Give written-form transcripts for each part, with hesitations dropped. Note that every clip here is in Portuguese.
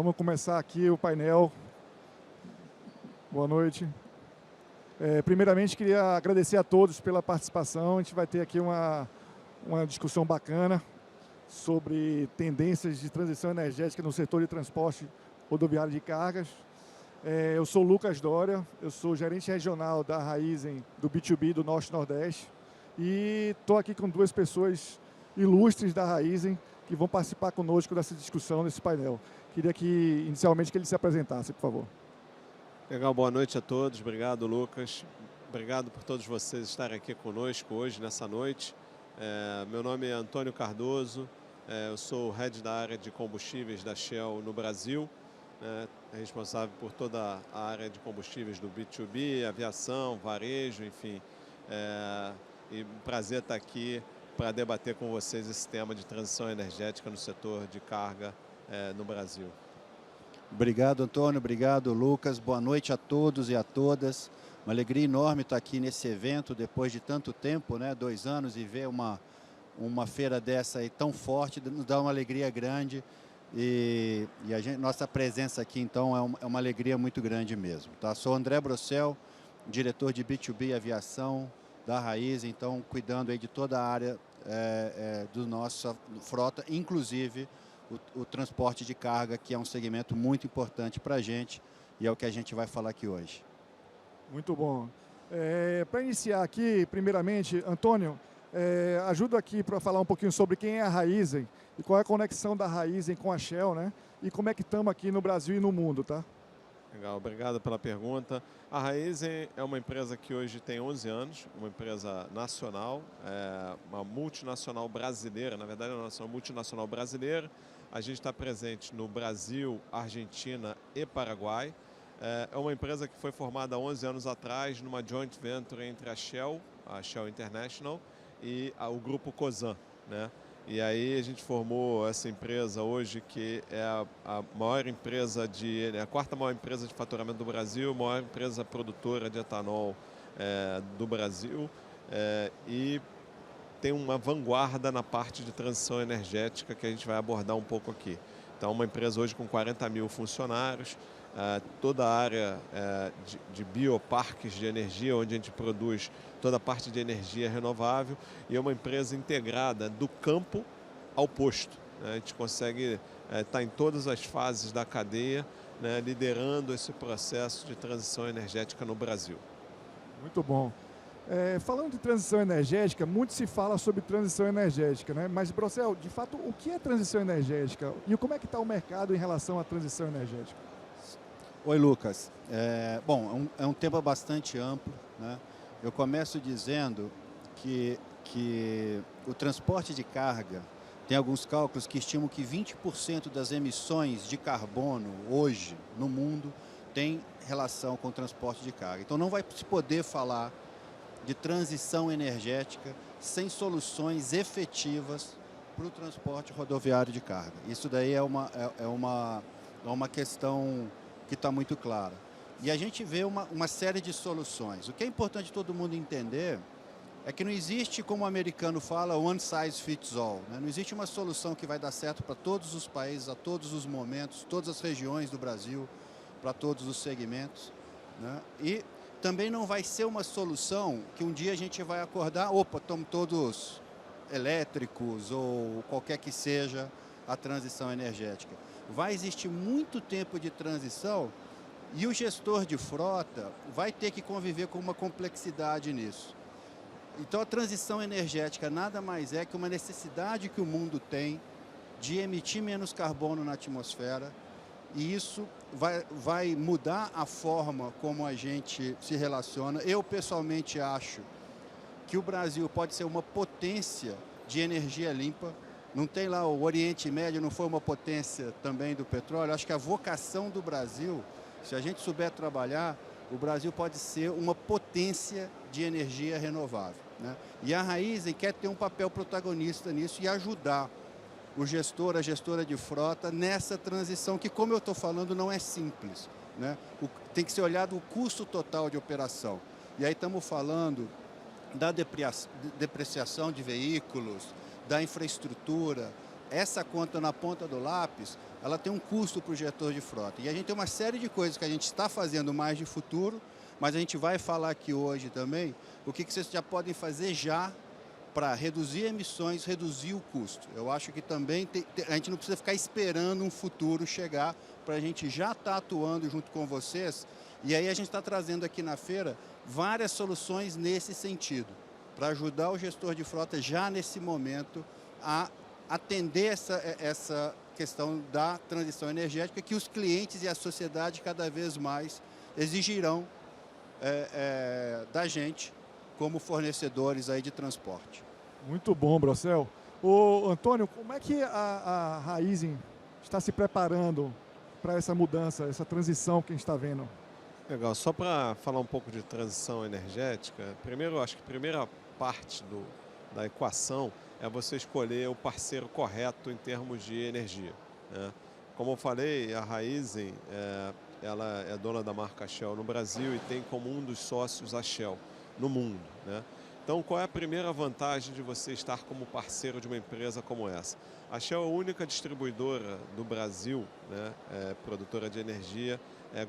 Vamos começar aqui o painel. Boa noite. Primeiramente, queria agradecer a todos pela participação. A gente vai ter aqui uma discussão bacana sobre tendências de transição energética no setor de transporte rodoviário de cargas. Eu sou Lucas Dória, eu sou gerente regional da Raízen do B2B do Norte e Nordeste e estou aqui com duas pessoas ilustres da Raízen que vão participar conosco dessa discussão, desse painel. Queria que, inicialmente, que ele se apresentasse, por favor. Legal, boa noite a todos. Obrigado, Lucas. Obrigado por todos vocês estarem aqui conosco hoje, nessa noite. Meu nome é Antônio Cardoso, eu sou o Head da área de combustíveis da Shell no Brasil, responsável por toda a área de combustíveis do B2B, aviação, varejo, enfim. E um prazer estar aqui para debater com vocês esse tema de transição energética no setor de carga no Brasil. Obrigado, Antônio. Obrigado, Lucas. Boa noite a todos e a todas. Uma alegria enorme estar aqui nesse evento depois de tanto tempo, 2 anos, e ver uma feira dessa aí tão forte, nos dá uma alegria grande. E nossa presença aqui, então, é uma alegria muito grande mesmo. Tá? Sou André Brossel, diretor de B2B e Aviação da Raízen, então, cuidando aí de toda a área do nossa frota, inclusive o transporte de carga, que é um segmento muito importante para a gente e é o que a gente vai falar aqui hoje. Muito bom. Para iniciar aqui, primeiramente, Antônio, ajuda aqui para falar um pouquinho sobre quem é a Raízen e qual é a conexão da Raízen com a Shell, né? E como é que estamos aqui no Brasil e no mundo, tá? Legal, obrigado pela pergunta. A Raízen é uma empresa que hoje tem 11 anos, uma empresa nacional, uma multinacional brasileira, na verdade é uma multinacional brasileira. A gente está presente no Brasil, Argentina e Paraguai. É uma empresa que foi formada há 11 anos atrás numa joint venture entre a Shell International, e o grupo Cosan, né? E aí a gente formou essa empresa hoje, que é a maior empresa a quarta maior empresa de faturamento do Brasil, maior empresa produtora de etanol do Brasil, e tem uma vanguarda na parte de transição energética que a gente vai abordar um pouco aqui. Então, uma empresa hoje com 40 mil funcionários, toda a área de bioparques de energia, onde a gente produz toda a parte de energia renovável, e é uma empresa integrada do campo ao posto, né? A gente consegue estar em todas as fases da cadeia, né, liderando esse processo de transição energética no Brasil. Muito bom. Falando de transição energética, muito se fala sobre transição energética, né? Mas, Brossel, de fato, o que é transição energética e como é que está o mercado em relação à transição energética? Oi, Lucas. Bom, é um tema bastante amplo, né? Eu começo dizendo que o transporte de carga tem alguns cálculos que estimam que 20% das emissões de carbono hoje no mundo tem relação com o transporte de carga. Então não vai se poder falar de transição energética sem soluções efetivas para o transporte rodoviário de carga. Isso daí é uma questão que está muito clara. E a gente vê uma série de soluções. O que é importante todo mundo entender é que não existe, como o americano fala, one size fits all, né? Não existe uma solução que vai dar certo para todos os países, a todos os momentos, todas as regiões do Brasil, para todos os segmentos, né? E também não vai ser uma solução que um dia a gente vai acordar, opa, estamos todos elétricos ou qualquer que seja a transição energética. Vai existir muito tempo de transição e o gestor de frota vai ter que conviver com uma complexidade nisso. Então, a transição energética nada mais é que uma necessidade que o mundo tem de emitir menos carbono na atmosfera, e isso vai mudar a forma como a gente se relaciona. Eu, pessoalmente, acho que o Brasil pode ser uma potência de energia limpa. Não tem lá o Oriente Médio, não foi uma potência também do petróleo. Acho que a vocação do Brasil, se a gente souber trabalhar, o Brasil pode ser uma potência de energia renovável, né? E a Raízen quer ter um papel protagonista nisso e ajudar o gestor, a gestora de frota nessa transição que, como eu estou falando, não é simples, né? Tem que ser olhado o custo total de operação. E aí estamos falando da depreciação de veículos, da infraestrutura, essa conta na ponta do lápis, ela tem um custo para o gestor de frota. E a gente tem uma série de coisas que a gente está fazendo mais de futuro, mas a gente vai falar aqui hoje também o que vocês já podem fazer já para reduzir emissões, reduzir o custo. Eu acho que também a gente não precisa ficar esperando um futuro chegar para a gente já estar atuando junto com vocês. E aí a gente está trazendo aqui na feira várias soluções nesse sentido, para ajudar o gestor de frota já nesse momento a atender essa questão da transição energética que os clientes e a sociedade cada vez mais exigirão da gente como fornecedores aí de transporte. Muito bom, Brossel. Ô, Antônio, como é que a Raizen está se preparando para essa mudança, essa transição que a gente está vendo? Legal, só para falar um pouco de transição energética, primeiro, eu acho que a primeira parte da equação é você escolher o parceiro correto em termos de energia, né? Como eu falei, a Raizen, ela é dona da marca Shell no Brasil e tem como um dos sócios a Shell no mundo, né? Então, qual é a primeira vantagem de você estar como parceiro de uma empresa como essa? A Shell é a única distribuidora do Brasil, né, produtora de energia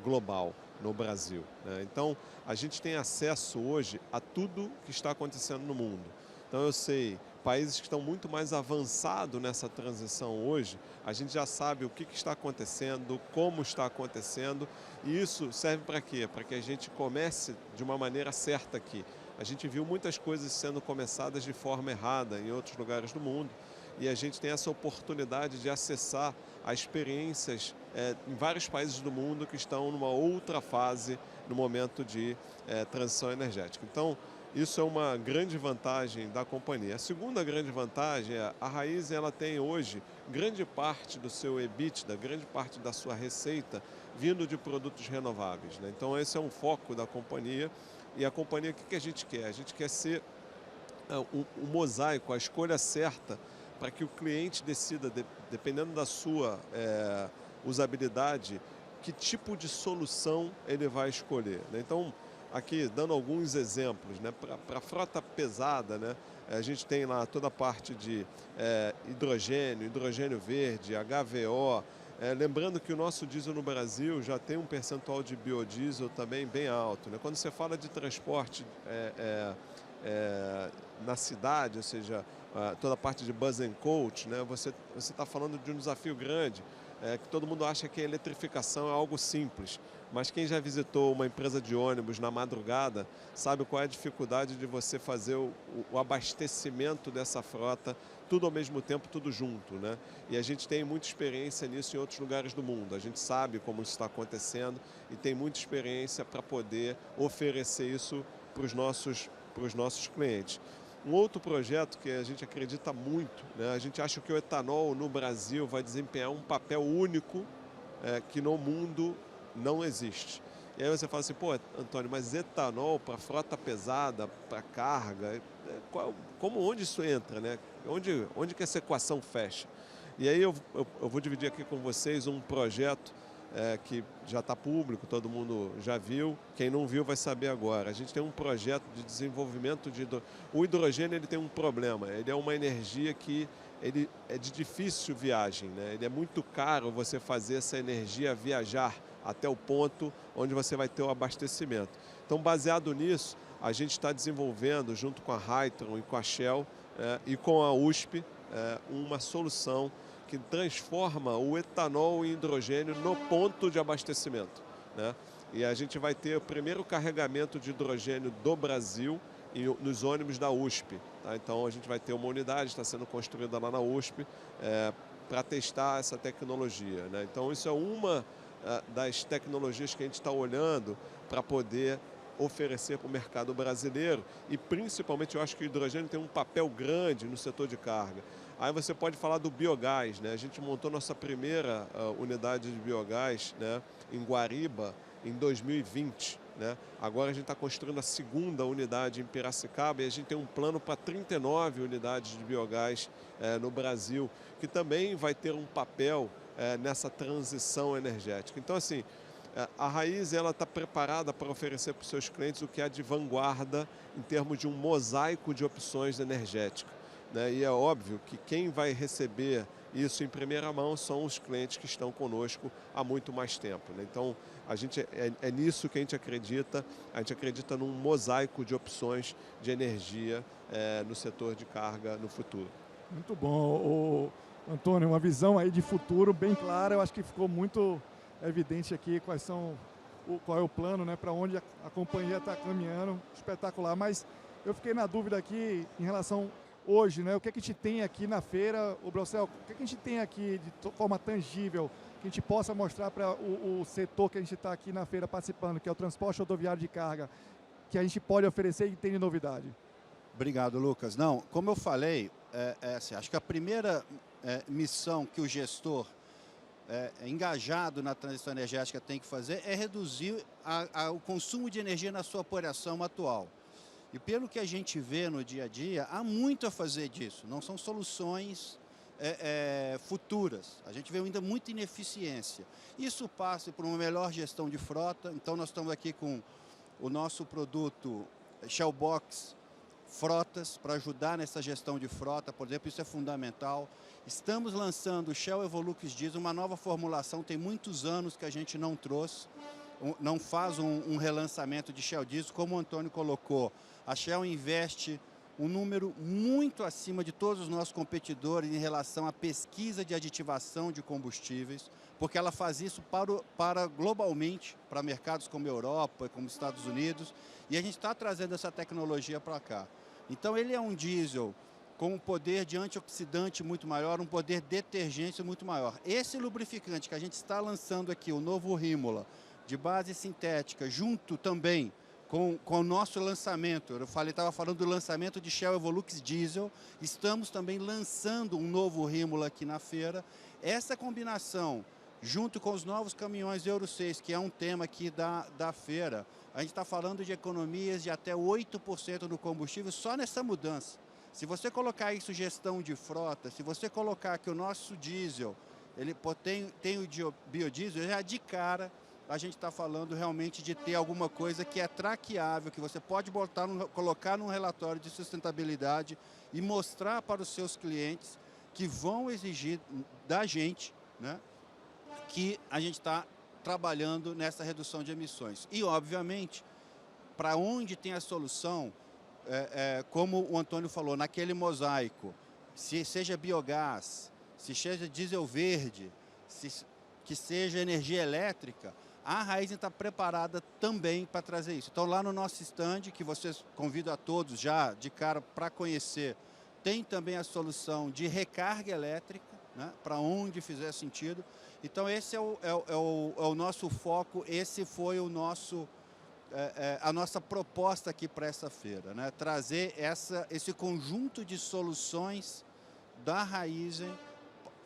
global no Brasil, né? Então, a gente tem acesso hoje a tudo que está acontecendo no mundo. Então, eu sei, países que estão muito mais avançados nessa transição hoje, a gente já sabe o que está acontecendo, como está acontecendo, e isso serve para quê? Para que a gente comece de uma maneira certa aqui. A gente viu muitas coisas sendo começadas de forma errada em outros lugares do mundo, e a gente tem essa oportunidade de acessar as experiências em vários países do mundo que estão numa outra fase no momento de transição energética. Então, isso é uma grande vantagem da companhia. A segunda grande vantagem é a Raizen, ela tem hoje grande parte do seu EBITDA, grande parte da sua receita vindo de produtos renováveis, né? Então, esse é um foco da companhia. E a companhia, o que a gente quer? A gente quer ser um mosaico, a escolha certa para que o cliente decida, dependendo da sua usabilidade, que tipo de solução ele vai escolher, né? Então, aqui dando alguns exemplos, né? Para a frota pesada, né? A gente tem lá toda a parte de hidrogênio verde, HVO. Lembrando que o nosso diesel no Brasil já tem um percentual de biodiesel também bem alto, né? Quando você fala de transporte na cidade, ou seja, toda a parte de bus and coach, né? Você está falando de um desafio grande, que todo mundo acha que a eletrificação é algo simples, mas quem já visitou uma empresa de ônibus na madrugada sabe qual é a dificuldade de você fazer o abastecimento dessa frota, tudo ao mesmo tempo, tudo junto, né? E a gente tem muita experiência nisso em outros lugares do mundo. A gente sabe como isso está acontecendo e tem muita experiência para poder oferecer isso para os nossos clientes. Um outro projeto que a gente acredita muito, né? A gente acha que o etanol no Brasil vai desempenhar um papel único que no mundo não existe. E aí você fala assim, pô, Antônio, mas etanol para frota pesada, para carga, onde isso entra, né? Onde que essa equação fecha? E aí eu vou dividir aqui com vocês um projeto que já está público, todo mundo já viu. Quem não viu vai saber agora. A gente tem um projeto de desenvolvimento de o hidrogênio. Ele tem um problema, ele é uma energia que ele é de difícil viagem, né? Ele é muito caro você fazer essa energia viajar até o ponto onde você vai ter o abastecimento. Então, baseado nisso, a gente está desenvolvendo, junto com a Hytron e com a Shell e com a USP, uma solução que transforma o etanol em hidrogênio no ponto de abastecimento, né? E a gente vai ter o primeiro carregamento de hidrogênio do Brasil nos ônibus da USP, tá? Então, a gente vai ter uma unidade, está sendo construída lá na USP, para testar essa tecnologia, né? Então, isso é uma das tecnologias que a gente está olhando para poder oferecer para o mercado brasileiro, e principalmente eu acho que o hidrogênio tem um papel grande no setor de carga. Aí você pode falar do biogás, né? A gente montou nossa primeira unidade de biogás, né, em Guariba em 2020. Né? Agora a gente está construindo a segunda unidade em Piracicaba e a gente tem um plano para 39 unidades de biogás no Brasil, que também vai ter um papel nessa transição energética. Então, assim, a Raizen está preparada para oferecer para os seus clientes o que há de vanguarda em termos de um mosaico de opções energéticas. né? E é óbvio que quem vai receber isso em primeira mão são os clientes que estão conosco há muito mais tempo, né? Então, é nisso que a gente acredita num mosaico de opções de energia no setor de carga no futuro. Muito bom, Antônio, uma visão aí de futuro bem clara. Eu acho que ficou muito evidente aqui qual é o plano, né, para onde a companhia está caminhando. Espetacular. Mas eu fiquei na dúvida aqui em relação hoje, né? O que é que a gente tem aqui na feira, o Brossel, o que é que a gente tem aqui de forma tangível que a gente possa mostrar para o setor que a gente está aqui na feira participando, que é o transporte rodoviário de carga, que a gente pode oferecer e tem de novidade? Obrigado, Lucas. Não, como eu falei, assim, acho que a primeira missão que o gestor engajado na transição energética tem que fazer é reduzir o consumo de energia na sua operação atual. E pelo que a gente vê no dia a dia, há muito a fazer disso. Não são soluções futuras. A gente vê ainda muita ineficiência. Isso passa por uma melhor gestão de frota. Então, nós estamos aqui com o nosso produto Shell Box Frotas para ajudar nessa gestão de frota, por exemplo, isso é fundamental. Estamos lançando o Shell Evolux Diesel, uma nova formulação, tem muitos anos que a gente não trouxe, não faz um relançamento de Shell Diesel, como o Antônio colocou. A Shell investe um número muito acima de todos os nossos competidores em relação à pesquisa de aditivação de combustíveis, porque ela faz isso para globalmente, para mercados como Europa, como Estados Unidos, e a gente está trazendo essa tecnologia para cá. Então, ele é um diesel com um poder de antioxidante muito maior, um poder de detergência muito maior. Esse lubrificante que a gente está lançando aqui, o novo Rímola, de base sintética, junto também com o nosso lançamento, estava falando do lançamento de Shell Evolux Diesel, estamos também lançando um novo Rímola aqui na feira. Essa combinação, junto com os novos caminhões Euro 6, que é um tema aqui da feira, a gente está falando de economias de até 8% no combustível só nessa mudança. Se você colocar isso gestão de frota, se você colocar que o nosso diesel ele tem o biodiesel, já de cara a gente está falando realmente de ter alguma coisa que é traqueável, que você pode colocar num relatório de sustentabilidade e mostrar para os seus clientes que vão exigir da gente, né, que a gente está trabalhando nessa redução de emissões. E, obviamente, para onde tem a solução, como o Antônio falou, naquele mosaico, se seja biogás, se seja diesel verde, que seja energia elétrica, a Raízen está preparada também para trazer isso. Então, lá no nosso stand, que vocês convido a todos já de cara para conhecer, tem também a solução de recarga elétrica, né, para onde fizer sentido. Então, esse é o nosso foco, esse foi a nossa proposta aqui para essa feira, né? Trazer esse conjunto de soluções da Raízen,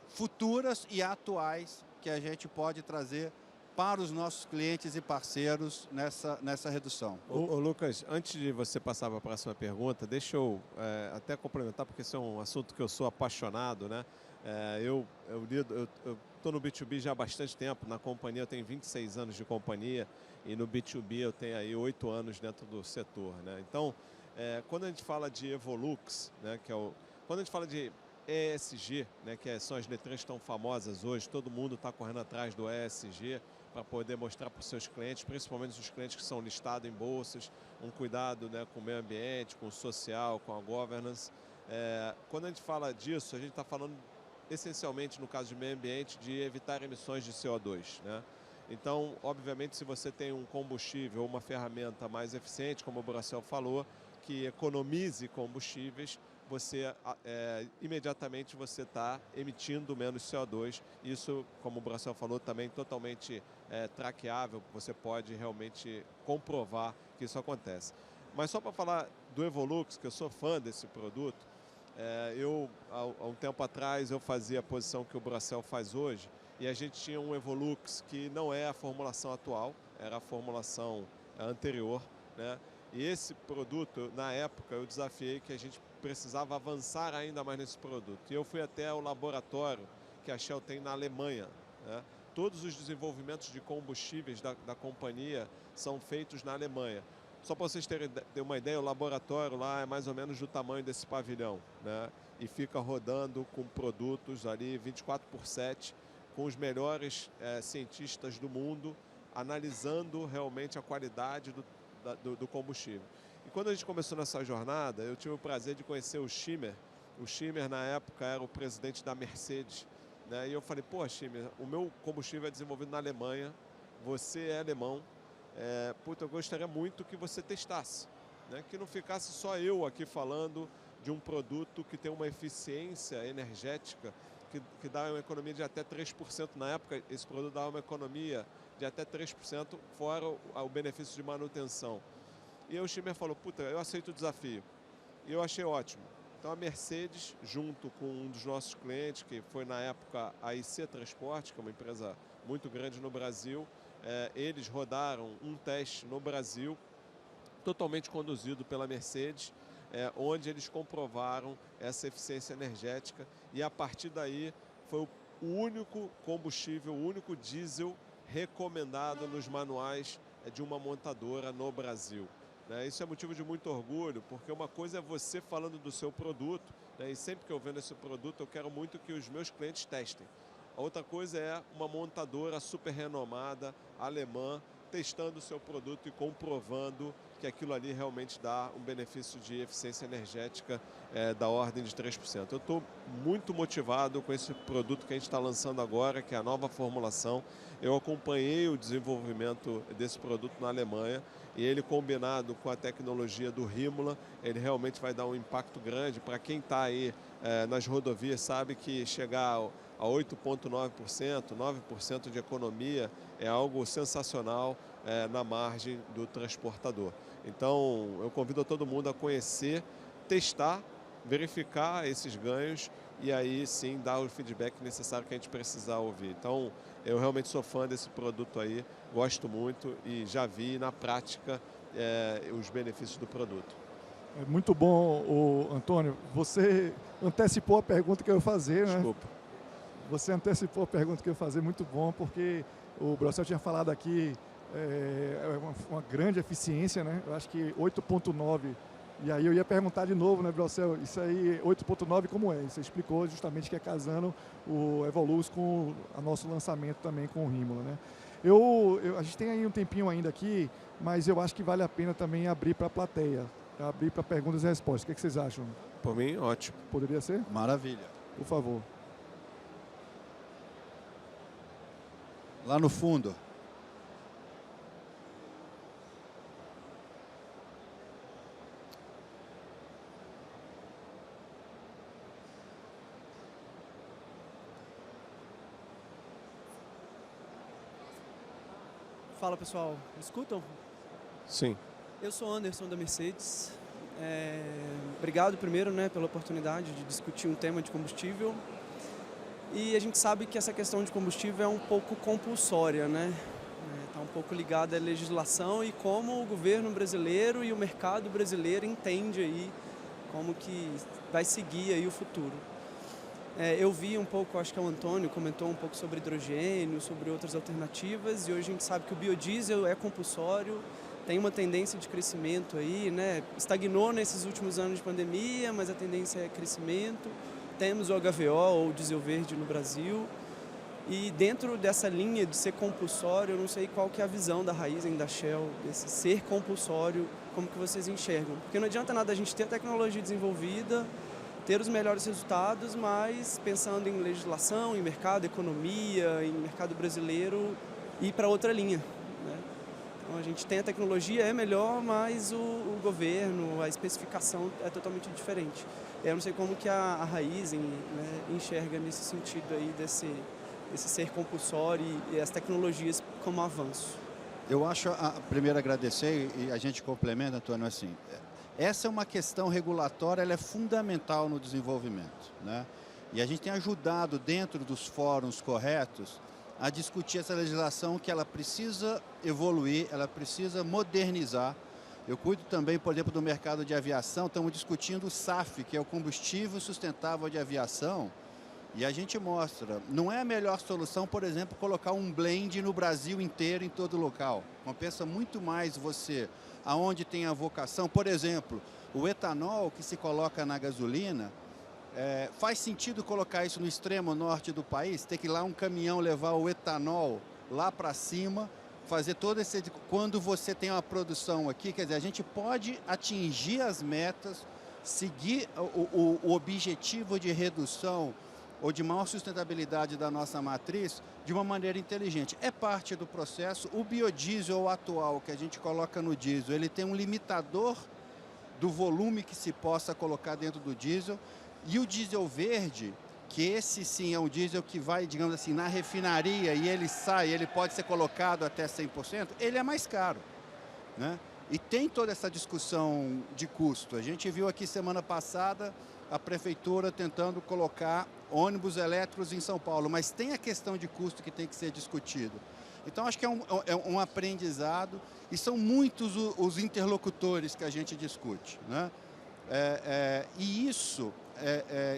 futuras e atuais, que a gente pode trazer para os nossos clientes e parceiros nessa redução. Ô Lucas, antes de você passar para a próxima pergunta, deixa eu até complementar, porque esse é um assunto que eu sou apaixonado, né? Eu estou no B2B já há bastante tempo, na companhia eu tenho 26 anos de companhia e no B2B eu tenho aí 8 anos dentro do setor, né? Então, quando a gente fala de Evolux, né, quando a gente fala de ESG, né, que são as letras tão famosas hoje, todo mundo está correndo atrás do ESG para poder mostrar para os seus clientes, principalmente os clientes que são listados em bolsas, um cuidado, né, com o meio ambiente, com o social, com a governance. Quando a gente fala disso, a gente está falando essencialmente, no caso de meio ambiente, de evitar emissões de CO2, né? Então, obviamente, se você tem um combustível ou uma ferramenta mais eficiente, como o Brossel falou, que economize combustíveis, imediatamente você está emitindo menos CO2. Isso, como o Brossel falou, também totalmente traqueável, você pode realmente comprovar que isso acontece. Mas só para falar do Evolux, que eu sou fã desse produto, há um tempo atrás, eu fazia a posição que o Brossel faz hoje, e a gente tinha um Evolux que não é a formulação atual, era a formulação anterior, né? E esse produto, na época, eu desafiei que a gente precisava avançar ainda mais nesse produto. E eu fui até o laboratório que a Shell tem na Alemanha, né? Todos os desenvolvimentos de combustíveis da companhia são feitos na Alemanha. Só para vocês terem uma ideia, o laboratório lá é mais ou menos do tamanho desse pavilhão, né? E fica rodando com produtos ali 24/7, com os melhores cientistas do mundo, analisando realmente a qualidade do combustível. E quando a gente começou nessa jornada, eu tive o prazer de conhecer o Schimmer. O Schimmer, na época, era o presidente da Mercedes, né? E eu falei, pô, Schimmer, o meu combustível é desenvolvido na Alemanha, você é alemão, eu gostaria muito que você testasse, né? Que não ficasse só eu aqui falando de um produto que tem uma eficiência energética que dá uma economia de até 3%. Na época, esse produto dá uma economia de até 3%, fora o benefício de manutenção. E aí o Schimmer falou, puta, eu aceito o desafio. E eu achei ótimo. Então a Mercedes, junto com um dos nossos clientes, que foi na época a IC Transporte, que é uma empresa muito grande no Brasil, eles rodaram um teste no Brasil, totalmente conduzido pela Mercedes, onde eles comprovaram essa eficiência energética e a partir daí foi o único combustível, o único diesel recomendado nos manuais de uma montadora no Brasil. Isso é motivo de muito orgulho, porque uma coisa é você falando do seu produto, e sempre que eu vendo esse produto eu quero muito que os meus clientes testem. A outra coisa é uma montadora super renomada, alemã, testando o seu produto e comprovando que aquilo ali realmente dá um benefício de eficiência energética da ordem de 3%. Eu estou muito motivado com esse produto que a gente está lançando agora, que é a nova formulação. Eu acompanhei o desenvolvimento desse produto na Alemanha e ele, combinado com a tecnologia do Rímola, ele realmente vai dar um impacto grande. Para quem está aí nas rodovias, sabe que chegar a 8,9%, 9% de economia é algo sensacional na margem do transportador. Então, eu convido a todo mundo a conhecer, testar, verificar esses ganhos e aí sim dar o feedback necessário que a gente precisar ouvir. Então, eu realmente sou fã desse produto aí, gosto muito e já vi na prática os benefícios do produto. É muito bom, Antônio. Você antecipou a pergunta que eu ia fazer, né? Desculpa. Você antecipou a pergunta que eu ia fazer, muito bom, porque o Brossel tinha falado aqui uma grande eficiência, né? Eu acho que 8,9. E aí eu ia perguntar de novo, né, Brossel, isso aí, 8,9 como é? Você explicou justamente que é casando o Evolus com o nosso lançamento também com o Rímola, né? A gente tem aí um tempinho ainda aqui, mas eu acho que vale a pena também abrir para a plateia, abrir para perguntas e respostas. O que vocês acham? Por mim, ótimo. Poderia ser? Maravilha. Por favor. Lá no fundo. Fala pessoal, me escutam? Sim. Eu sou Anderson da Mercedes. Obrigado primeiro, né, pela oportunidade de discutir um tema de combustível. E a gente sabe que essa questão de combustível é um pouco compulsória, né? Está um pouco ligada à legislação e como o governo brasileiro e o mercado brasileiro entende aí como que vai seguir aí o futuro. Eu vi um pouco, acho que o Antônio comentou um pouco sobre hidrogênio, sobre outras alternativas, e hoje a gente sabe que o biodiesel é compulsório, tem uma tendência de crescimento aí, né? Estagnou nesses últimos anos de pandemia, mas a tendência é crescimento. Temos o HVO, ou diesel verde, no Brasil. E dentro dessa linha de ser compulsório, eu não sei qual que é a visão da Raízen, da Shell, desse ser compulsório, como que vocês enxergam. Porque não adianta nada a gente ter a tecnologia desenvolvida, ter os melhores resultados, mas pensando em legislação, em mercado, economia, em mercado brasileiro, ir para outra linha, né? Então a gente tem a tecnologia, é melhor, mas o governo, a especificação é totalmente diferente. Eu não sei como que a Raízen, né, enxerga nesse sentido aí desse ser compulsório e as tecnologias como avanço. Eu acho, primeiro agradecer e a gente complementa, Antônio, assim, essa é uma questão regulatória, ela é fundamental no desenvolvimento, né? E a gente tem ajudado dentro dos fóruns corretos a discutir essa legislação que ela precisa evoluir, ela precisa modernizar. Eu cuido também, por exemplo, do mercado de aviação, estamos discutindo o SAF, que é o combustível sustentável de aviação, E a gente mostra, não é a melhor solução, por exemplo, colocar um blend no Brasil inteiro, em todo local. Compensa muito mais você, aonde tem a vocação, por exemplo, o etanol que se coloca na gasolina, faz sentido colocar isso no extremo norte do país, ter que ir lá um caminhão levar o etanol lá para cima, fazer todo esse... Quando você tem uma produção aqui, quer dizer, a gente pode atingir as metas, seguir o objetivo de redução ou de maior sustentabilidade da nossa matriz de uma maneira inteligente. É parte do processo. O biodiesel atual que a gente coloca no diesel, ele tem um limitador do volume que se possa colocar dentro do diesel. E o diesel verde, que esse sim é um diesel que vai, digamos assim, na refinaria e ele sai, ele pode ser colocado até 100%, ele é mais caro, né? E tem toda essa discussão de custo. A gente viu aqui semana passada a prefeitura tentando colocar ônibus elétricos em São Paulo, mas tem a questão de custo que tem que ser discutido. Então, acho que é um aprendizado e são muitos os interlocutores que a gente discute, né? E isso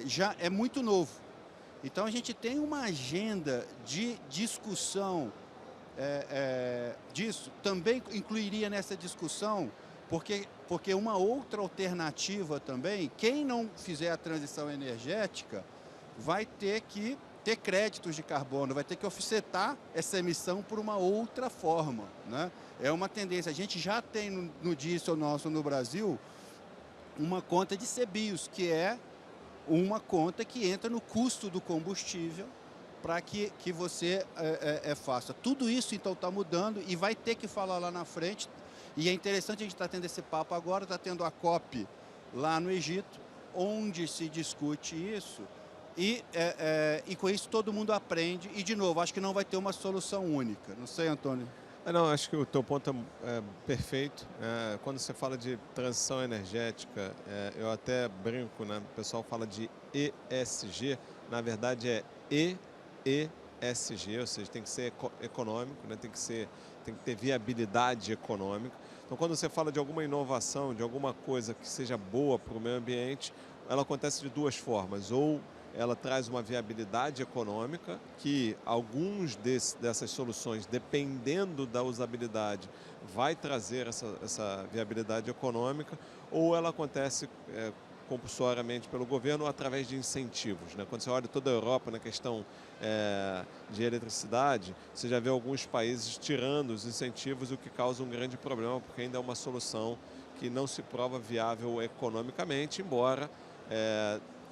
já é muito novo. Então, a gente tem uma agenda de discussão disso. Também incluiria nessa discussão, porque uma outra alternativa também, quem não fizer a transição energética vai ter que ter créditos de carbono, vai ter que offsetar essa emissão por uma outra forma, né? É uma tendência. A gente já tem no diesel nosso no Brasil uma conta de CBIOS, que é uma conta que entra no custo do combustível para que você faça. Tudo isso, então, está mudando e vai ter que falar lá na frente. E é interessante a gente estar tendo esse papo agora, está tendo a COP lá no Egito, onde se discute isso. E com isso todo mundo aprende. E, de novo, acho que não vai ter uma solução única. Não sei, Antônio. Não, acho que o teu ponto é perfeito. Quando você fala de transição energética, eu até brinco, né? O pessoal fala de ESG, na verdade é ESG, ou seja, tem que ser econômico, né? Tem que ter viabilidade econômica. Então, quando você fala de alguma inovação, de alguma coisa que seja boa para o meio ambiente, ela acontece de duas formas. Ou ela traz uma viabilidade econômica, que alguns dessas soluções, dependendo da usabilidade, vai trazer essa viabilidade econômica, ou ela acontece compulsoriamente pelo governo através de incentivos, né? Quando você olha toda a Europa na questão de eletricidade, você já vê alguns países tirando os incentivos, o que causa um grande problema, porque ainda é uma solução que não se prova viável economicamente, embora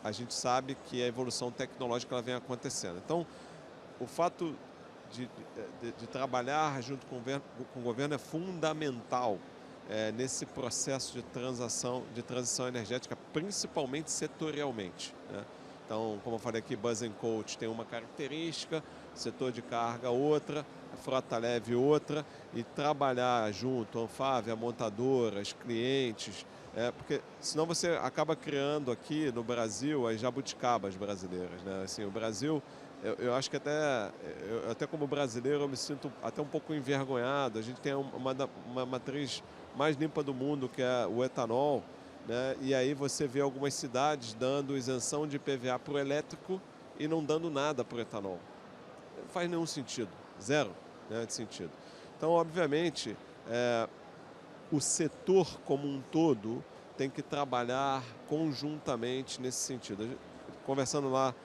a gente sabe que a evolução tecnológica ela vem acontecendo. Então, o fato de trabalhar junto com o governo é fundamental nesse processo de transição energética, principalmente setorialmente, né? Então, como eu falei aqui, Bus & Coach tem uma característica, setor de carga outra, a frota leve outra, e trabalhar junto, a Anfávia, a montadora, os clientes, porque senão você acaba criando aqui no Brasil as jabuticabas brasileiras, né? Assim, o Brasil, eu acho que até como brasileiro eu me sinto até um pouco envergonhado. A gente tem uma matriz mais limpa do mundo, que é o etanol, né? E aí você vê algumas cidades dando isenção de IPVA para o elétrico e não dando nada para o etanol. Não faz nenhum sentido, zero, né, de sentido. Então, obviamente, o setor como um todo tem que trabalhar conjuntamente nesse sentido. Conversando lá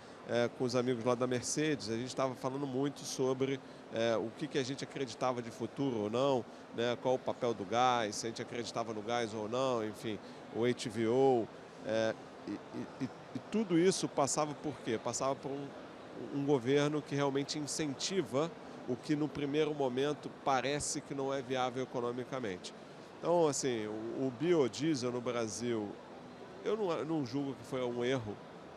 com os amigos lá da Mercedes, a gente estava falando muito sobre o que a gente acreditava de futuro ou não, né, qual o papel do gás, se a gente acreditava no gás ou não, enfim, o HVO. E tudo isso passava por quê? Passava por um governo que realmente incentiva o que no primeiro momento parece que não é viável economicamente. Então, assim, o biodiesel no Brasil, eu não julgo que foi um erro,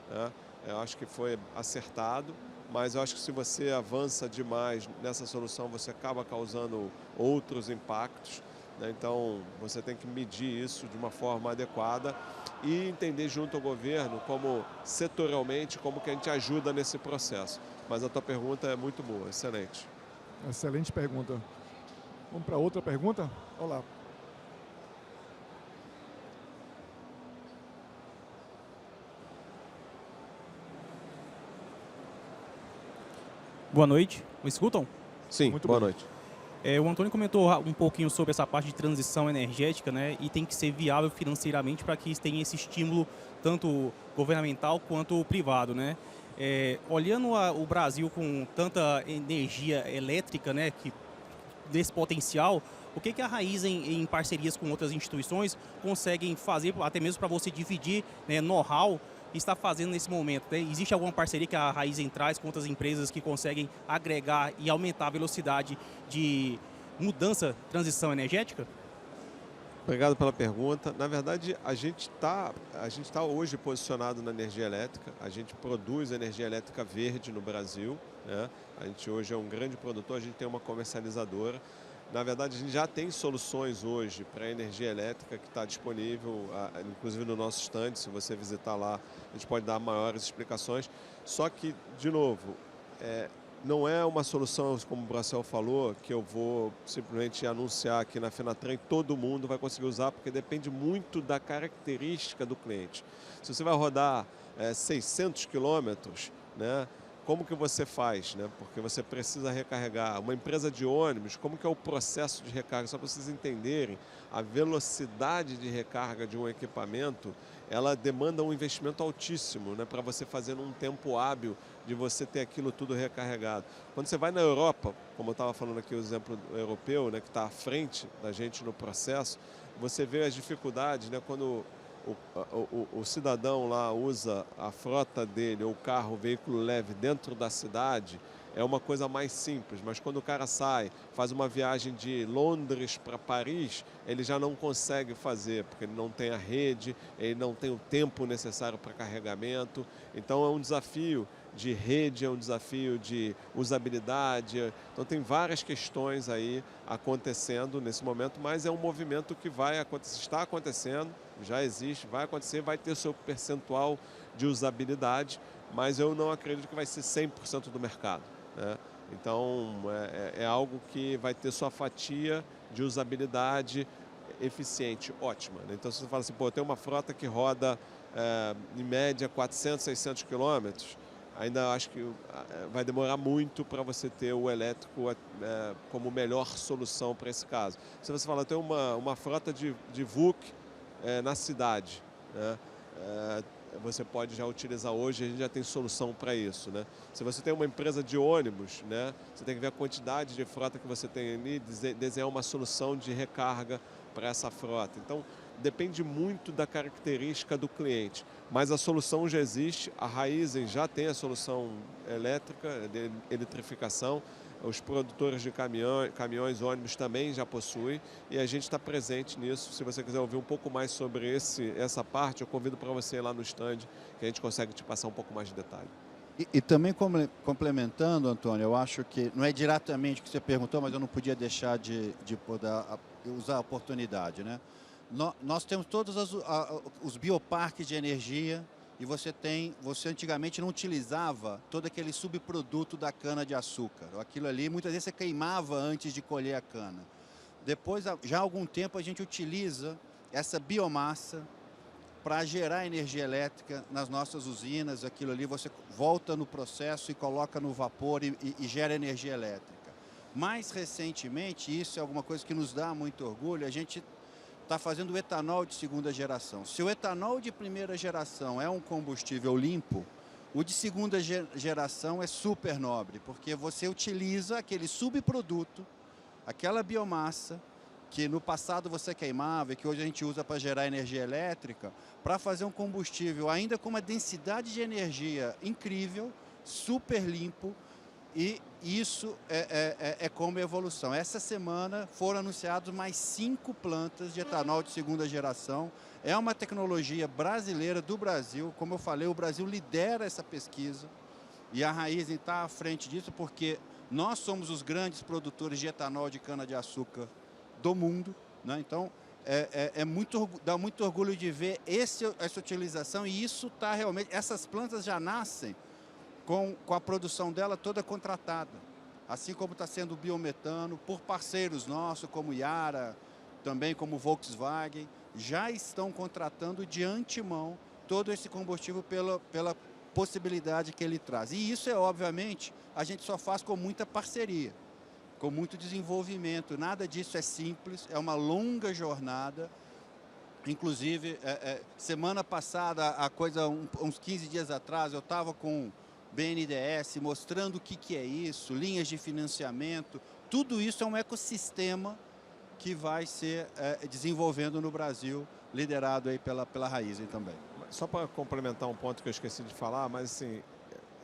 né? Eu acho que foi acertado, mas eu acho que se você avança demais nessa solução, você acaba causando outros impactos, né? Então, você tem que medir isso de uma forma adequada e entender junto ao governo, como setorialmente, como que a gente ajuda nesse processo. Mas a tua pergunta é muito boa, excelente. Excelente pergunta. Vamos para outra pergunta? Olá. Boa noite, me escutam? Sim, Muito boa bem. noite. O Antônio comentou um pouquinho sobre essa parte de transição energética, né? E tem que ser viável financeiramente para que tenha esse estímulo tanto governamental quanto privado, né? Olhando o Brasil com tanta energia elétrica, né? Desse potencial, o que a Raizen, em parcerias com outras instituições, conseguem fazer, até mesmo para você dividir, né, know-how, está fazendo nesse momento, né? Existe alguma parceria que a Raizen traz com outras empresas que conseguem agregar e aumentar a velocidade de mudança, transição energética? Obrigado pela pergunta. Na verdade, a gente tá hoje posicionado na energia elétrica. A gente produz energia elétrica verde no Brasil, né? A gente hoje é um grande produtor, a gente tem uma comercializadora. Na verdade, a gente já tem soluções hoje para energia elétrica que está disponível, inclusive no nosso stand. Se você visitar lá, a gente pode dar maiores explicações. Só que, de novo, não é uma solução, como o Bracel falou, que eu vou simplesmente anunciar aqui na Fenatran e todo mundo vai conseguir usar, porque depende muito da característica do cliente. Se você vai rodar 600 quilômetros, né, como que você faz? Né? Porque você precisa recarregar. Uma empresa de ônibus, como que é o processo de recarga? Só para vocês entenderem, a velocidade de recarga de um equipamento, ela demanda um investimento altíssimo, né, para você fazer num tempo hábil de você ter aquilo tudo recarregado. Quando você vai na Europa, como eu estava falando aqui o exemplo europeu, né, que está à frente da gente no processo, você vê as dificuldades, né, quando o cidadão lá usa a frota dele, ou o carro, o veículo leve dentro da cidade, é uma coisa mais simples, mas quando o cara sai, faz uma viagem de Londres para Paris, ele já não consegue fazer, porque ele não tem a rede, ele não tem o tempo necessário para carregamento. Então é um desafio de rede, é um desafio de usabilidade. Então tem várias questões aí acontecendo nesse momento, mas é um movimento que está acontecendo, já existe, vai acontecer, vai ter seu percentual de usabilidade, mas eu não acredito que vai ser 100% do mercado, né? Então, é algo que vai ter sua fatia de usabilidade eficiente, ótima, né? Então, se você fala assim, pô, tem uma frota que roda, em média, 400, 600 quilômetros, ainda acho que vai demorar muito para você ter o elétrico como melhor solução para esse caso. Se você fala, tem uma frota de VUC na cidade, né? Você pode já utilizar hoje, a gente já tem solução para isso, né? Se você tem uma empresa de ônibus, né, você tem que ver a quantidade de frota que você tem ali, desenhar uma solução de recarga para essa frota. Então, depende muito da característica do cliente, mas a solução já existe, a Raizen já tem a solução elétrica, de eletrificação, os produtores de caminhões, ônibus também já possuem, e a gente está presente nisso. Se você quiser ouvir um pouco mais sobre essa parte, eu convido para você ir lá no stand, que a gente consegue te passar um pouco mais de detalhe. E também complementando, Antônio, eu acho que não é diretamente o que você perguntou, mas eu não podia deixar de poder usar a oportunidade, né? Nós temos todos os bioparques de energia, e você antigamente não utilizava todo aquele subproduto da cana-de-açúcar. Aquilo ali, muitas vezes você queimava antes de colher a cana. Depois, já há algum tempo, a gente utiliza essa biomassa para gerar energia elétrica nas nossas usinas. Aquilo ali você volta no processo e coloca no vapor e gera energia elétrica. Mais recentemente, isso é alguma coisa que nos dá muito orgulho, a gente está fazendo o etanol de segunda geração. Se o etanol de primeira geração é um combustível limpo, o de segunda geração é super nobre, porque você utiliza aquele subproduto, aquela biomassa, que no passado você queimava e que hoje a gente usa para gerar energia elétrica, para fazer um combustível ainda com uma densidade de energia incrível, super limpo, e isso é como evolução. Essa semana foram anunciados mais 5 plantas de etanol de segunda geração. É uma tecnologia brasileira do Brasil. Como eu falei, o Brasil lidera essa pesquisa e a Raizen está à frente disso porque nós somos os grandes produtores de etanol de cana-de-açúcar do mundo, né? Então, dá muito orgulho de ver essa utilização, e isso está realmente... Essas plantas já nascem com a produção dela toda contratada, assim como está sendo o biometano, por parceiros nossos, como Yara, também como Volkswagen, já estão contratando de antemão todo esse combustível possibilidade que ele traz. E isso obviamente, a gente só faz com muita parceria, com muito desenvolvimento. Nada disso é simples, é uma longa jornada. Inclusive, semana passada, uns 15 dias atrás, eu estava com o BNDES mostrando o que é isso, linhas de financiamento. Tudo isso é um ecossistema que vai ser desenvolvendo no Brasil, liderado aí pela Raizen também. Só para complementar um ponto que eu esqueci de falar, mas assim,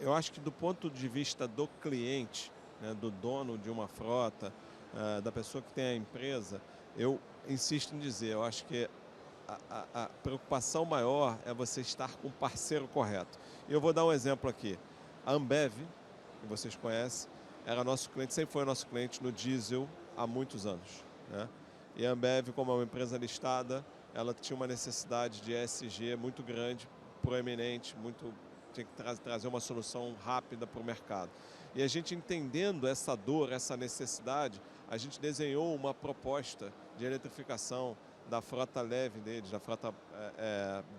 eu acho que do ponto de vista do cliente, né, do dono de uma frota, da pessoa que tem a empresa, eu insisto em dizer, eu acho que a preocupação maior é você estar com o parceiro correto. E eu vou dar um exemplo aqui. A Ambev, que vocês conhecem, era nosso cliente, sempre foi nosso cliente no diesel há muitos anos, né? E a Ambev, como é uma empresa listada, ela tinha uma necessidade de ESG muito grande, proeminente, tinha que trazer uma solução rápida para o mercado. E a gente entendendo essa dor, essa necessidade, a gente desenhou uma proposta de eletrificação da frota leve deles, da frota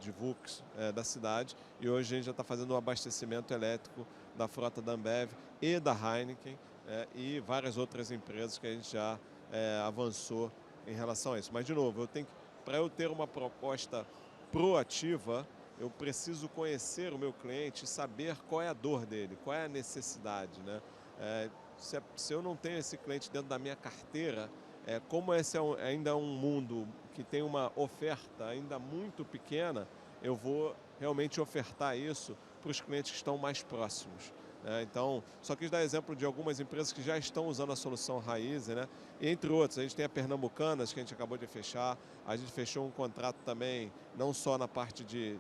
de Vux da cidade, e hoje a gente já está fazendo um abastecimento elétrico da frota da Ambev e da Heineken, e várias outras empresas que a gente já avançou em relação a isso. Mas, de novo, para eu ter uma proposta proativa, eu preciso conhecer o meu cliente e saber qual é a dor dele, qual é a necessidade, né? Se eu não tenho esse cliente dentro da minha carteira, como esse ainda é um mundo que tem uma oferta ainda muito pequena, eu vou realmente ofertar isso para os clientes que estão mais próximos. Então, só quis dar exemplo de algumas empresas que já estão usando a solução Raizen, né? E entre outros, a gente tem a Pernambucanas, que a gente acabou de fechar, a gente fechou um contrato também, não só na parte de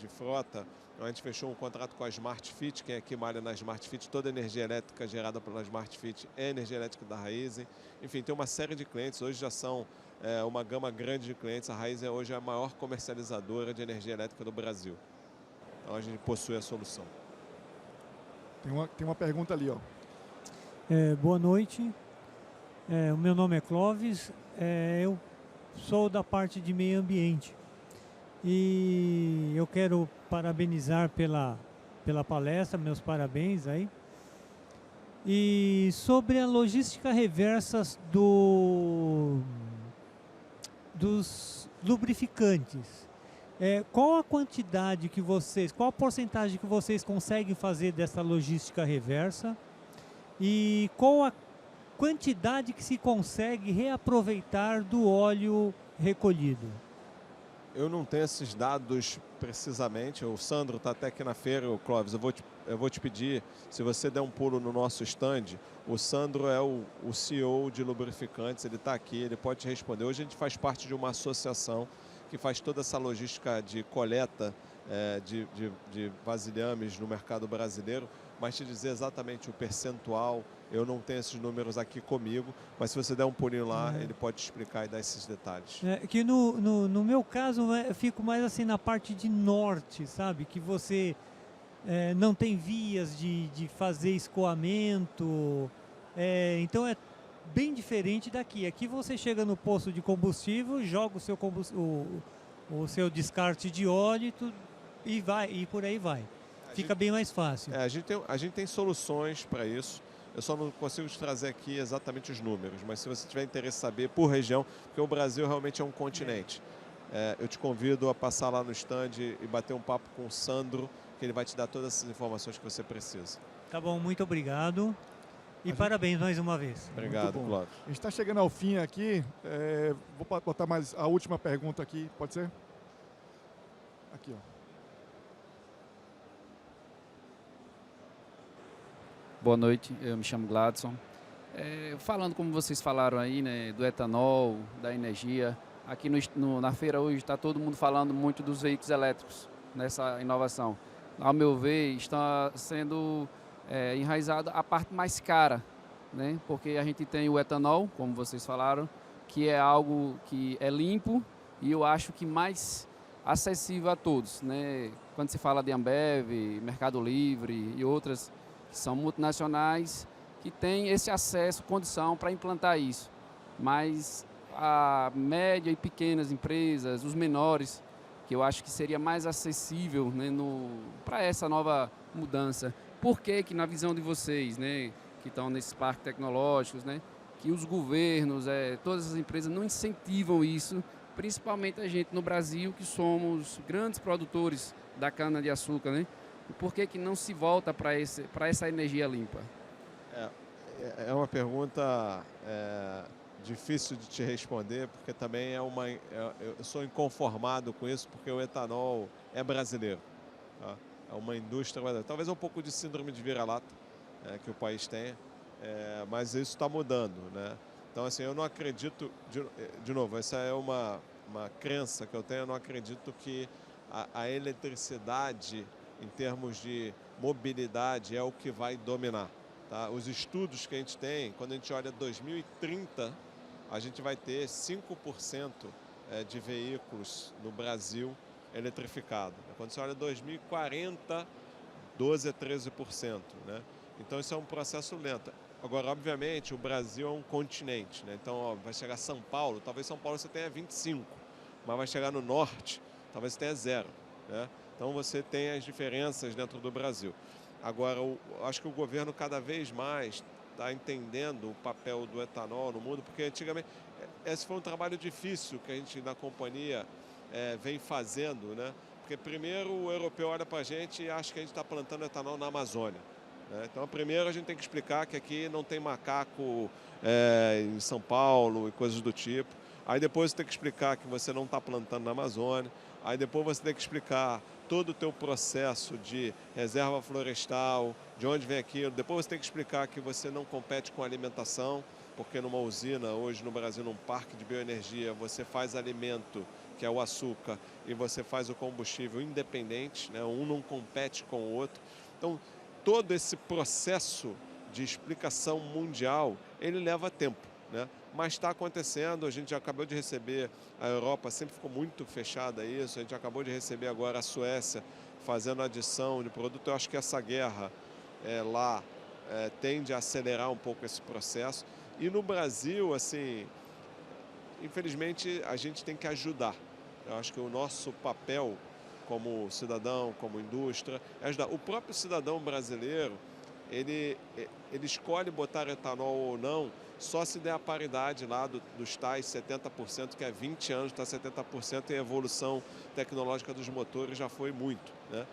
frota, a gente fechou um contrato com a Smart Fit, quem aqui malha na Smart Fit, toda a energia elétrica gerada pela Smart Fit é energia elétrica da Raizen. Enfim, tem uma série de clientes, hoje já são uma gama grande de clientes, a Raizen hoje é a maior comercializadora de energia elétrica do Brasil. Então a gente possui a solução. Tem uma pergunta ali, ó. Boa noite. O meu nome é Clóvis. Eu sou da parte de meio ambiente. E eu quero parabenizar pela palestra, meus parabéns aí. E sobre a logística reversa dos lubrificantes. Qual a quantidade que qual a porcentagem que vocês conseguem fazer dessa logística reversa e qual a quantidade que se consegue reaproveitar do óleo recolhido? Eu não tenho esses dados precisamente, o Sandro está até aqui na feira, Clóvis, eu vou te pedir, se você der um pulo no nosso stand, o Sandro é o CEO de lubrificantes, ele está aqui, ele pode te responder. Hoje a gente faz parte de uma associação que faz toda essa logística de coleta de vasilhames no mercado brasileiro, mas te dizer exatamente o percentual, eu não tenho esses números aqui comigo, mas se você der um pulinho lá, ele pode te explicar e dar esses detalhes. Que no meu caso, eu fico mais assim na parte de norte, sabe? Que você não tem vias de fazer escoamento, então é bem diferente daqui. Aqui você chega no posto de combustível, joga o seu descarte de óleo e por aí vai. Fica bem mais fácil. A gente tem soluções para isso. Eu só não consigo te trazer aqui exatamente os números, mas se você tiver interesse em saber por região, porque o Brasil realmente é um continente. Eu te convido a passar lá no stand e bater um papo com o Sandro, que ele vai te dar todas essas informações que você precisa. Tá bom, muito obrigado. E parabéns mais uma vez. Obrigado, Clóvis. A gente está chegando ao fim aqui. Vou botar mais a última pergunta aqui, pode ser? Aqui, ó. Boa noite, eu me chamo Gladson. Falando como vocês falaram aí, né, do etanol, da energia, aqui na feira hoje está todo mundo falando muito dos veículos elétricos, nessa inovação. Ao meu ver, está sendo enraizada a parte mais cara, né, porque a gente tem o etanol, como vocês falaram, que é algo que é limpo e eu acho que mais acessível a todos, né? Quando se fala de Ambev, Mercado Livre e outras que são multinacionais, que têm esse acesso, condição para implantar isso. Mas a média e pequenas empresas, os menores, que eu acho que seria mais acessível, né, para essa nova mudança. Por que na visão de vocês, né, que estão nesses parques tecnológicos, né, que os governos, todas as empresas não incentivam isso, principalmente a gente no Brasil, que somos grandes produtores da cana-de-açúcar, né? Por que não se volta para essa energia limpa? É uma pergunta difícil de te responder, porque também eu sou inconformado com isso, porque o etanol é brasileiro. Tá? É uma indústria brasileira. Talvez um pouco de síndrome de vira-lata que o país tenha, mas isso está mudando, né? Então, assim, eu não acredito, de novo, essa é uma crença que eu tenho, eu não acredito que a eletricidade, em termos de mobilidade, é o que vai dominar. Tá? Os estudos que a gente tem, quando a gente olha 2030, a gente vai ter 5% de veículos no Brasil eletrificados. Quando você olha 2040, 12% a 13%. Né? Então, isso é um processo lento. Agora, obviamente, o Brasil é um continente. Né? Então, ó, vai chegar São Paulo, talvez São Paulo você tenha 25%, mas vai chegar no norte, talvez você tenha 0%. Né? Então, você tem as diferenças dentro do Brasil. Agora, acho que o governo cada vez mais está entendendo o papel do etanol no mundo, porque antigamente esse foi um trabalho difícil que a gente na companhia vem fazendo, né? Porque primeiro o europeu olha para a gente e acha que a gente está plantando etanol na Amazônia. Né? Então, primeiro a gente tem que explicar que aqui não tem macaco em São Paulo e coisas do tipo. Aí depois você tem que explicar que você não está plantando na Amazônia. Aí depois você tem que explicar todo o teu processo de reserva florestal, de onde vem aquilo. Depois você tem que explicar que você não compete com alimentação, porque numa usina, hoje no Brasil, num parque de bioenergia, você faz alimento, que é o açúcar, e você faz o combustível independente, né? Um não compete com o outro. Então, todo esse processo de explicação mundial, ele leva tempo, né? Mas está acontecendo, a gente já acabou de receber, a Europa sempre ficou muito fechada a isso, a gente acabou de receber agora a Suécia fazendo adição de produto. Eu acho que essa guerra lá tende a acelerar um pouco esse processo. E no Brasil, assim, infelizmente, a gente tem que ajudar. Eu acho que o nosso papel como cidadão, como indústria, é ajudar. O próprio cidadão brasileiro, ele escolhe botar etanol ou não, só se der a paridade lá dos tais 70%, que é 20 anos, está 70%, e a evolução tecnológica dos motores já foi muito, né?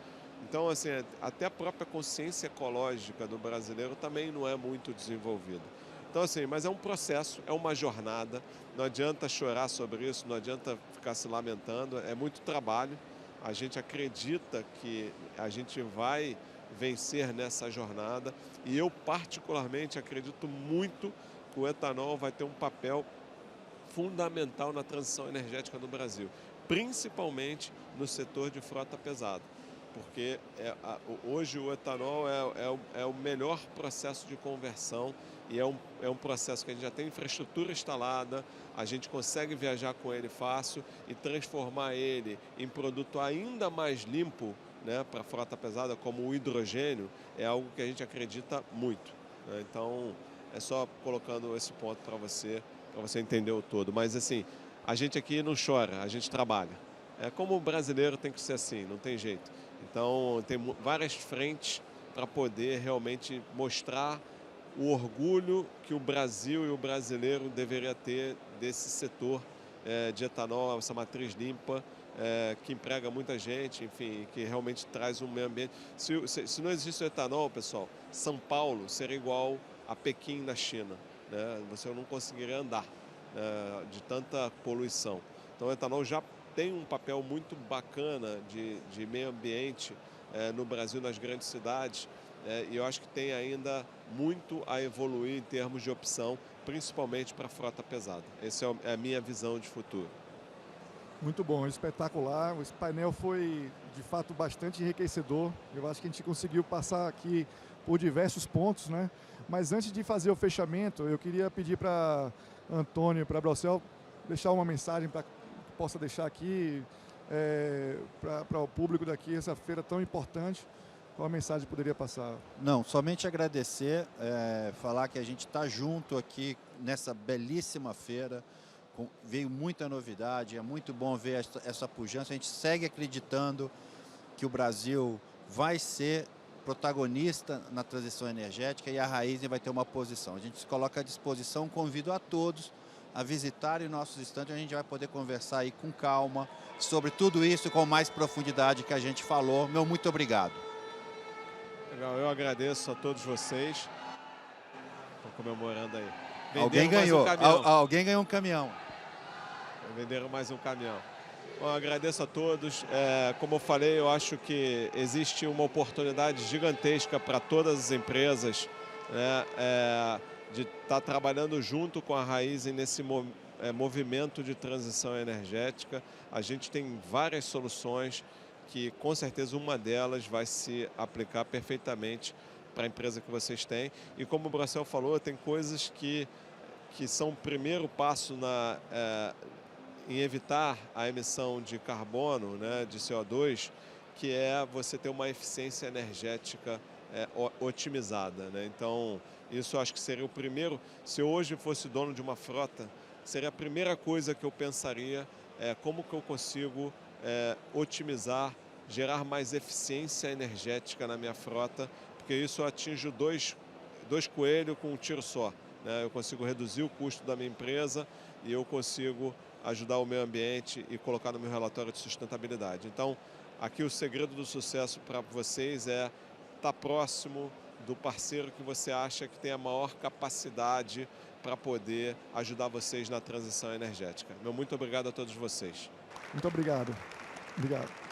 Então, assim, até a própria consciência ecológica do brasileiro também não é muito desenvolvida. Então, assim, mas é um processo, é uma jornada, não adianta chorar sobre isso, não adianta ficar se lamentando, é muito trabalho. A gente acredita que a gente vai vencer nessa jornada e eu particularmente acredito muito que o etanol vai ter um papel fundamental na transição energética do Brasil, principalmente no setor de frota pesada, porque hoje o etanol é o melhor processo de conversão e é um processo que a gente já tem infraestrutura instalada, a gente consegue viajar com ele fácil e transformar ele em produto ainda mais limpo, né, para a frota pesada, como o hidrogênio, é algo que a gente acredita muito. Né? Então, é só colocando esse ponto para você entender o todo. Mas, assim, a gente aqui não chora, a gente trabalha. Como o brasileiro tem que ser assim, não tem jeito. Então, tem várias frentes para poder realmente mostrar o orgulho que o Brasil e o brasileiro deveria ter desse setor de etanol, essa matriz limpa, que emprega muita gente, enfim, que realmente traz um meio ambiente. Se não existisse o etanol, pessoal, São Paulo seria igual a Pequim na China, né? Você não conseguiria andar de tanta poluição. Então o etanol já tem um papel muito bacana de meio ambiente no Brasil, nas grandes cidades, e eu acho que tem ainda muito a evoluir em termos de opção, principalmente para a frota pesada. Essa é a minha visão de futuro. Muito bom, espetacular. Esse painel foi, de fato, bastante enriquecedor. Eu acho que a gente conseguiu passar aqui por diversos pontos, né? Mas antes de fazer o fechamento, eu queria pedir para Antônio e para Brocel deixar uma mensagem para que possa deixar aqui para o público daqui, essa feira tão importante. Qual a mensagem poderia passar? Não, somente agradecer, falar que a gente está junto aqui nessa belíssima feira. Veio muita novidade, é muito bom ver essa pujança. A gente segue acreditando que o Brasil vai ser protagonista na transição energética e a Raízen vai ter uma posição. A gente se coloca à disposição, convido a todos a visitarem nossos estandes, a gente vai poder conversar aí com calma sobre tudo isso com mais profundidade que a gente falou. Meu muito obrigado. Legal, eu agradeço a todos vocês. Estão comemorando aí. Alguém ganhou, alguém ganhou um caminhão. Venderam mais um caminhão. Bom, eu agradeço a todos. Como eu falei, eu acho que existe uma oportunidade gigantesca para todas as empresas, né, de estar trabalhando junto com a Raízen nesse movimento de transição energética. A gente tem várias soluções que, com certeza, uma delas vai se aplicar perfeitamente para a empresa que vocês têm. E como o Bracel falou, tem coisas que são o primeiro passo em evitar a emissão de carbono, né, de CO2, que é você ter uma eficiência energética otimizada, né? Então, isso acho que seria o primeiro. Se eu hoje fosse dono de uma frota, seria a primeira coisa que eu pensaria, como que eu consigo otimizar, gerar mais eficiência energética na minha frota, porque isso eu atinjo dois coelhos com um tiro só, né? Eu consigo reduzir o custo da minha empresa e eu consigo ajudar o meio ambiente e colocar no meu relatório de sustentabilidade. Então, aqui o segredo do sucesso para vocês é estar próximo do parceiro que você acha que tem a maior capacidade para poder ajudar vocês na transição energética. Meu muito obrigado a todos vocês. Muito obrigado. Obrigado.